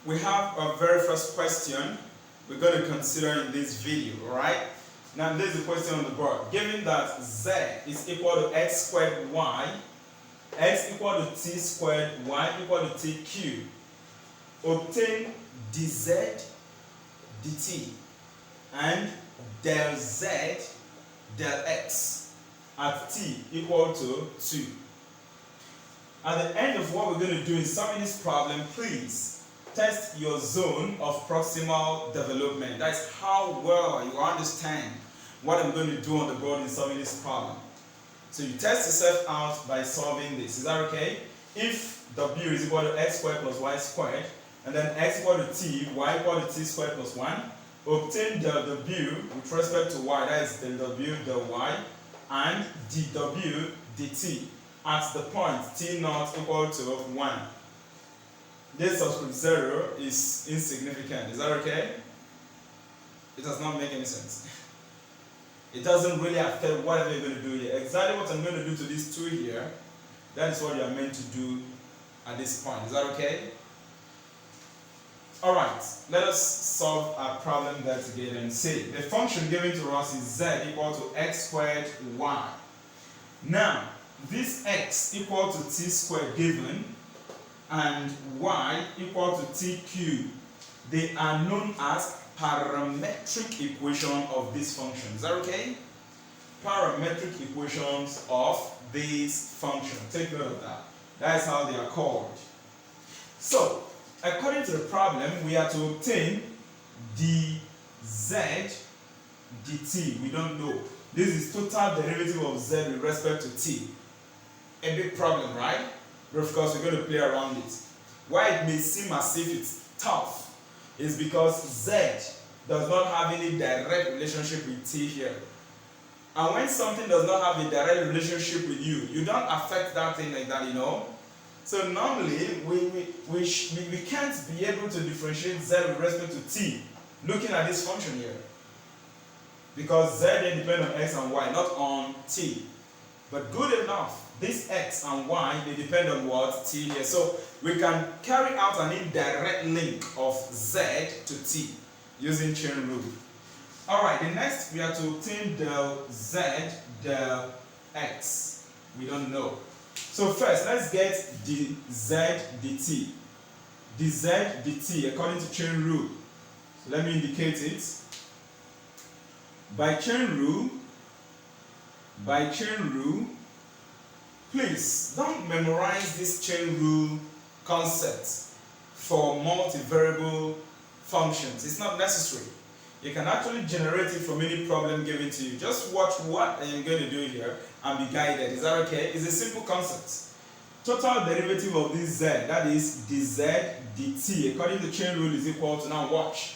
we have our very first question we're going to consider in this video, alright? Now this is the question on the board. Given that z is equal to x squared y, x equal to t squared, y equal to t cubed, obtain dz dt and del z del x at t equal to 2. At the end of what we're going to do in solving this problem, please test your zone of proximal development. That's how well you understand what I'm going to do on the board in solving this problem. So you test yourself out by solving this. Is that okay? If w is equal to x squared plus y squared, and then x equal to t, y equal to t squared plus 1, obtain del w with respect to y, that is del w del y, and dw dt at the point t naught equal to 1. This subscript 0 is insignificant. Is that okay? It does not make any sense. It doesn't really affect whatever you're going to do here. Exactly what I'm going to do to these two here, that is what you are meant to do at this point. Is that okay? Alright, let us solve our problem there together and see. The function given to us is z equal to x squared y. Now, this x equal to t squared given and y equal to t cubed, they are known as parametric equation of this function. Is that okay? Parametric equations of this function. Take note of that. That is how they are called. So, according to the problem, we are to obtain dz dt. We don't know. This is total derivative of z with respect to t. A big problem, right? But of course, we're going to play around it. Why it may seem as if it's tough is because z does not have any direct relationship with t here. And when something does not have a direct relationship with you, you don't affect that thing like that, you know. So normally, we can't be able to differentiate z with respect to t looking at this function here. Because z then depends on x and y, not on t. But good enough, this x and y, they depend on what? T here. So we can carry out an indirect link of z to t using chain rule. Alright, the next we are to obtain del z del x. We don't know. So first, let's get dz dt. dz dt according to chain rule. So let me indicate it. By chain rule, please don't memorize this chain rule concept for multivariable functions. It's not necessary. You can actually generate it from any problem given to you. Just watch what I am going to do here and be guided. Is that okay? It's a simple concept. Total derivative of this z, that is dz dt, according to chain rule is equal to, now watch.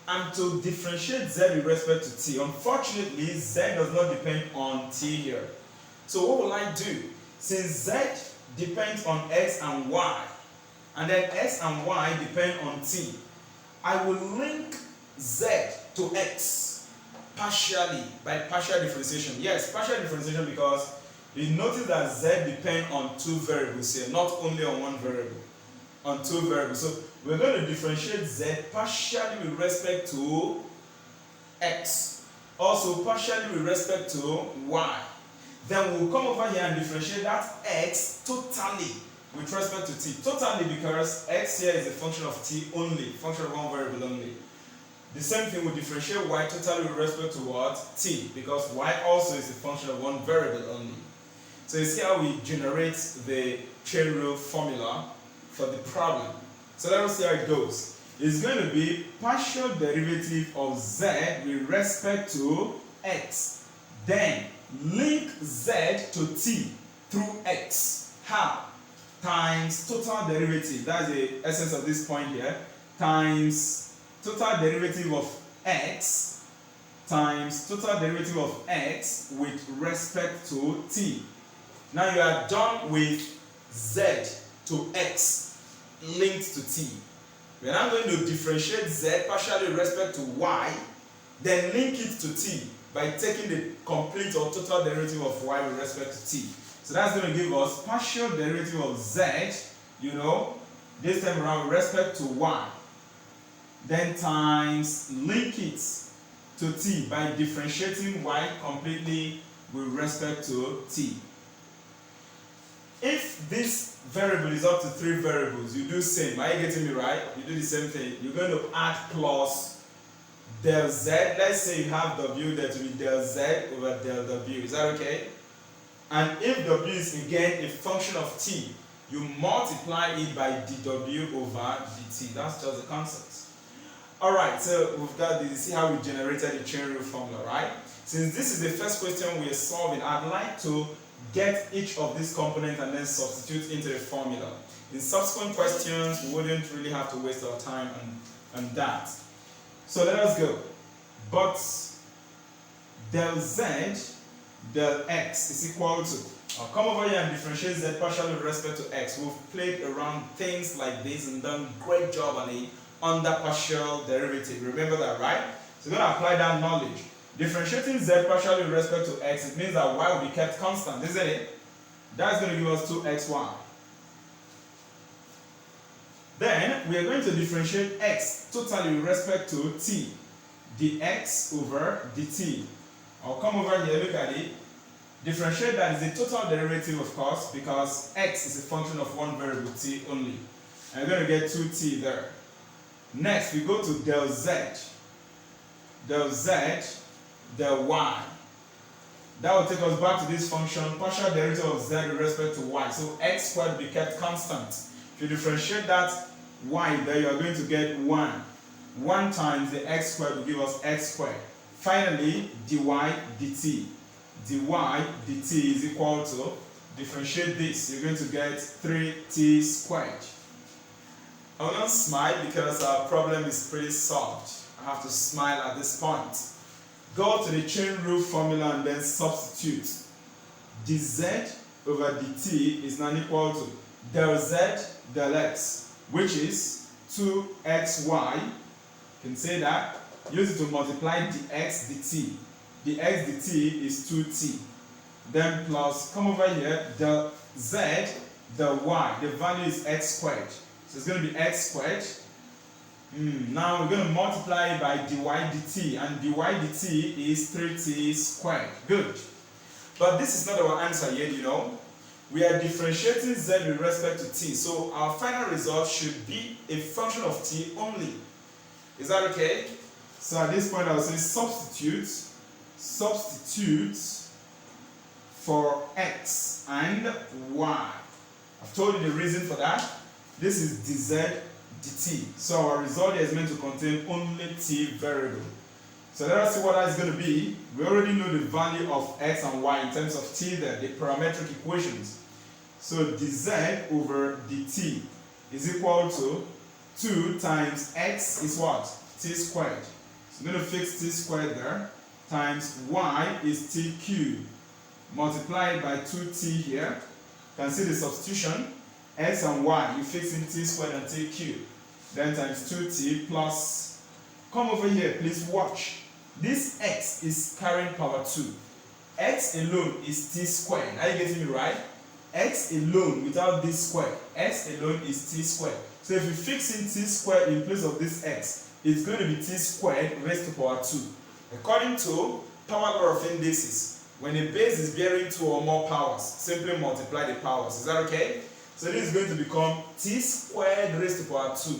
And to differentiate z with respect to t, unfortunately, z does not depend on t here. So what will I do? Since z depends on x and y, and then x and y depend on t, I will link z to x partially by partial differentiation. Yes, partial differentiation, because you notice that z depends on two variables here, not only on one variable, on two variables. So we're going to differentiate z partially with respect to x, also partially with respect to y. Then we'll come over here and differentiate that x totally with respect to t. Totally, because x here is a function of t only, function of one variable only. The same thing will differentiate y totally with respect to what? T, because y also is a function of one variable only. So you see how we generate the chain rule formula for the problem. So let us see how it goes. It's going to be partial derivative of z with respect to x. Then link z to t through x. How? Times total derivative, that's the essence of this point here, times total derivative of x times total derivative of x with respect to t. Now you are done with z to x linked to t. We are now going to differentiate z partially with respect to y, then link it to t by taking the complete or total derivative of y with respect to t. So that's going to give us partial derivative of z, this time around with respect to y. then times link it to t by differentiating y completely with respect to t. If this variable is up to 3 variables, you do same. Are you getting me right? You do the same thing. You're going to add plus del z. Let's say you have w, that will be del z over del w. Is that okay? And if w is again a function of t, you multiply it by dw over dt. That's just the concept. Alright, so we've got this. See how we generated the chain rule formula, right? Since this is the first question we are solving, I'd like to get each of these components and then substitute into the formula. In subsequent questions, we wouldn't really have to waste our time on that. So let us go. But del z del x is equal to, I'll come over here and differentiate z partially with respect to x. We've played around things like this and done a great job on it under partial derivative. Remember that, right? So we're going to apply that knowledge. Differentiating z partially with respect to x, it means that y will be kept constant, isn't it? That's going to give us 2xy. Then we are going to differentiate x totally with respect to t, dx over dt. I'll come over here, look at it. Differentiate that is the total derivative, of course, because x is a function of one variable t only. And we're going to get 2t there. Next, we go to del z, del y. That will take us back to this function, partial derivative of z with respect to y. So x squared will be kept constant. If you differentiate that y there, you are going to get 1. 1 times the x squared will give us x squared. Finally, dy dt. dy dt is equal to, differentiate this, you're going to get 3t squared. I will not smile because our problem is pretty solved. I have to smile at this point. Go to the chain rule formula and then substitute. dz over dt is now equal to del z del x, which is 2xy. You can say that. Use it to multiply dx dt. dx dt is 2t. Then plus, come over here, del z del y. The value is x squared. So it's going to be x squared. Now we're going to multiply by dy dt, and dy dt is 3t squared. Good. But this is not our answer yet, you know. We are differentiating z with respect to t, so our final result should be a function of t only. Is that okay? So at this point I will say substitute for x and y. I've told you the reason for that. This is dz dt. So our result here is meant to contain only t variable. So let us see what that is going to be. We already know the value of x and y in terms of t there, the parametric equations. So dz over dt is equal to 2 times x is what? T squared. So I'm going to fix t squared there, times y is t cubed, multiplied by 2t here. You can see the substitution. X and y, you fix in t squared and t cubed. Then times 2t plus, come over here, please watch. This x is carrying power 2. X alone is t squared. Are you getting me right? X alone without this square, x alone is t squared. So if you fix in t squared in place of this x, it's going to be t squared raised to power 2. According to power law of indices, when a base is bearing 2 or more powers, simply multiply the powers. Is that okay? So this is going to become t squared raised to power 2.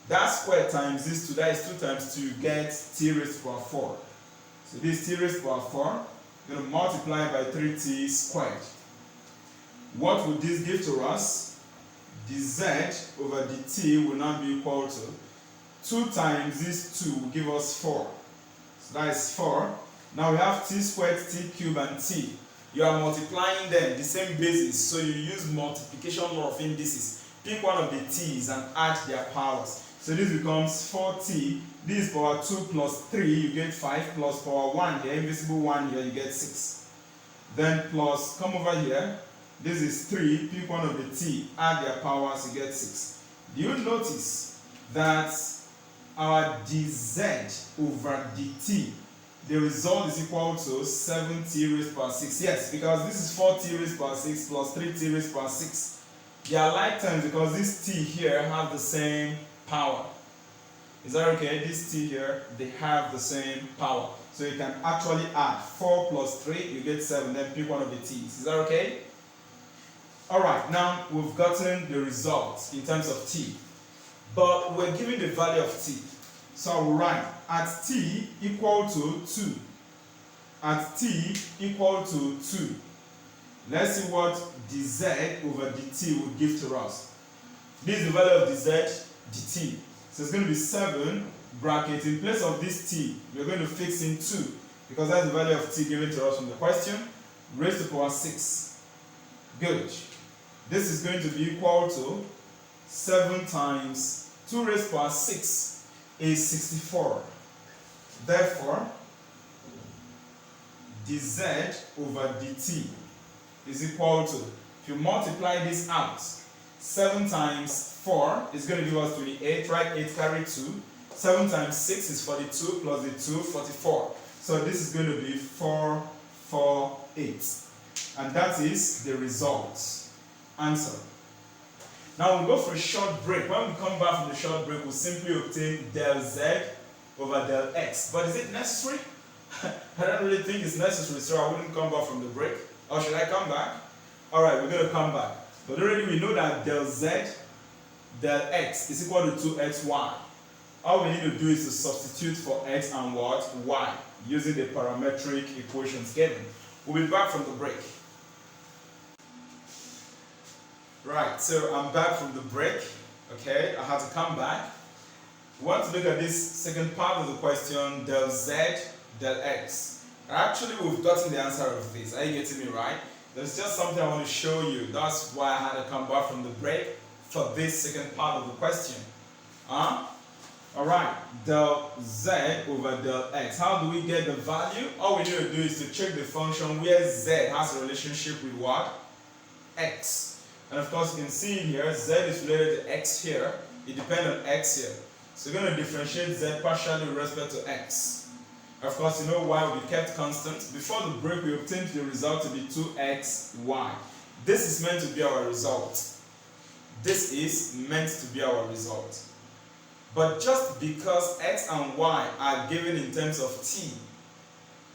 That square times this 2, that is 2 times 2, you get t raised to power 4. So this t raised to power 4, you're going to multiply by 3t squared. What would this give to us? dz over dt will now be equal to 2 times this 2 will give us 4. So that is 4. Now we have t squared, t cubed, and t. You are multiplying them, the same basis, so you use multiplication law of indices. Pick one of the t's and add their powers. So this becomes 4t, this is power 2 plus 3, you get 5, plus power 1, the invisible 1 here, you get 6. Then plus, come over here, this is 3, pick one of the t, add their powers, you get 6. Do you notice that our dz over dt, the result is equal to 7t raised to power 6. Yes, because this is 4t raised to power 6 plus 3t raised to power 6. They are like terms because this t here has the same power. Is that okay? This t here, they have the same power. So you can actually add 4 plus 3, you get 7, then pick one of the t's. Is that okay? Alright, now we've gotten the results in terms of t. But we're given the value of t. So I will write at t equal to 2. At t equal to 2. Let's see what dz over dt would give to us. This is the value of dz dt. So it's going to be 7 bracket. In place of this t, we're going to fix in 2 because that's the value of t given to us from the question. Raised to the power 6. Good. This is going to be equal to 7 times 2 raised to the power 6 is 64. Therefore, dz over dt is equal to, if you multiply this out, 7 times 4 is going to give us 28, right? 8 carry 2. 7 times 6 is 42 plus the 2, 44. So this is going to be 448. And that is the result. Answer. Now we'll go for a short break. When we come back from the short break, we'll simply obtain del z over del x. But is it necessary? I don't really think it's necessary, so I wouldn't come back from the break. Or should I come back? Alright, we're going to come back. But already we know that del z, del x is equal to 2xy. All we need to do is to substitute for x and what? Y, using the parametric equations given. We'll be back from the break. Right, so I'm back from the break. Okay, I had to come back. We want to look at this second part of the question, del z, del x. Actually, we've gotten the answer of this. Are you getting me right? There's just something I want to show you. That's why I had to come back from the break for this second part of the question. Alright, del z over del x. How do we get the value? All we need to do is to check the function where z has a relationship with what? X. And of course, you can see here, z is related to x here. It depends on x here. So we're going to differentiate z partially with respect to x. Of course, you know y will be kept constant. Before the break, we obtained the result to be 2xy. This is meant to be our result. This is meant to be our result. But just because x and y are given in terms of t,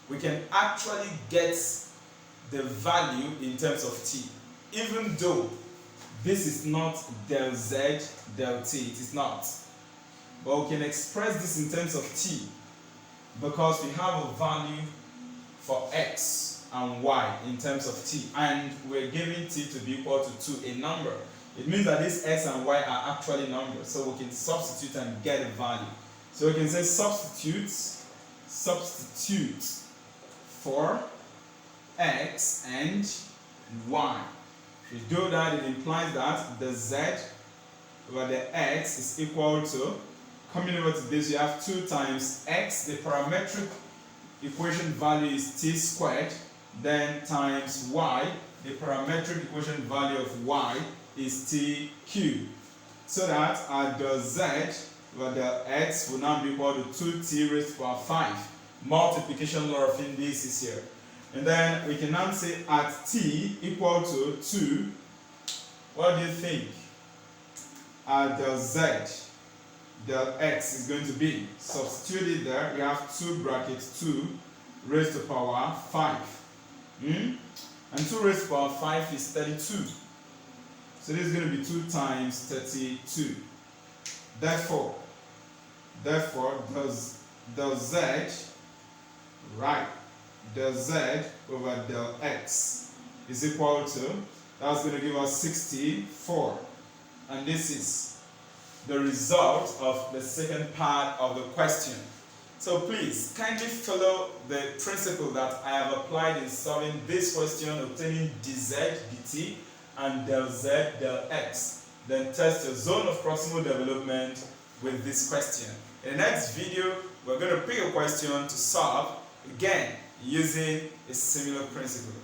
we can actually get the value in terms of t. Even though this is not del z, del t, it is not. But we can express this in terms of t because we have a value for x and y in terms of t, and we're giving t to be equal to 2, a number. It means that these x and y are actually numbers, so we can substitute and get a value. So we can say substitute for x and y. If you do that, it implies that the z over the x is equal to, coming over to this, you have 2 times x, the parametric equation value is t squared, then times y, the parametric equation value of y is t cubed. So that our del z over del x will now be equal to 2t raised to the power 5. Multiplication law of indices here. And then we can now say at t equal to 2, what do you think our del z del x is going to be? Substitute it there, you have 2 brackets 2 raised to the power 5. And 2 raised to the power 5 is 32. So this is going to be 2 times 32. Therefore, del z, right, del z over del x is equal to, that's going to give us 64. And this is the result of the second part of the question. So please, kindly follow the principle that I have applied in solving this question, obtaining dz dt and del z del x. Then test your zone of proximal development with this question. In the next video, we're going to pick a question to solve, again, using a similar principle.